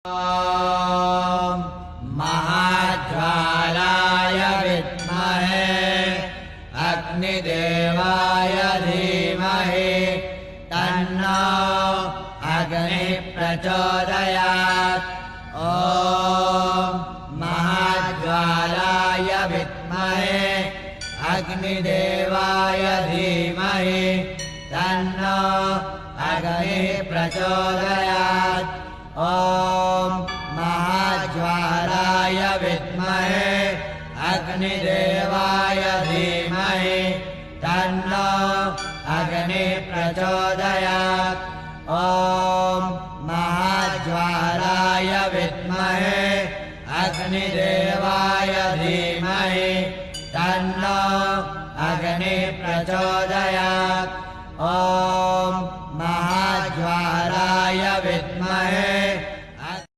ॐ महाज्वालाय विद्महे अग्निदेवाय धीमहि तन्नो अग्निः प्रचोदयात्। ॐ महाज्वालाय विद्महे अग्निदेवाय धीमहि तन्नो अग्निः प्रचोदयात्। ॐ महाज्वालाय विद्महे अग्निदेवाय धीमहि तन्नो अग्निः प्रचोदयात्। ॐ महाज्वालाय विद्महे अग्निदेवाय धीमहि तन्नो अग्निः प्रचोदयात्।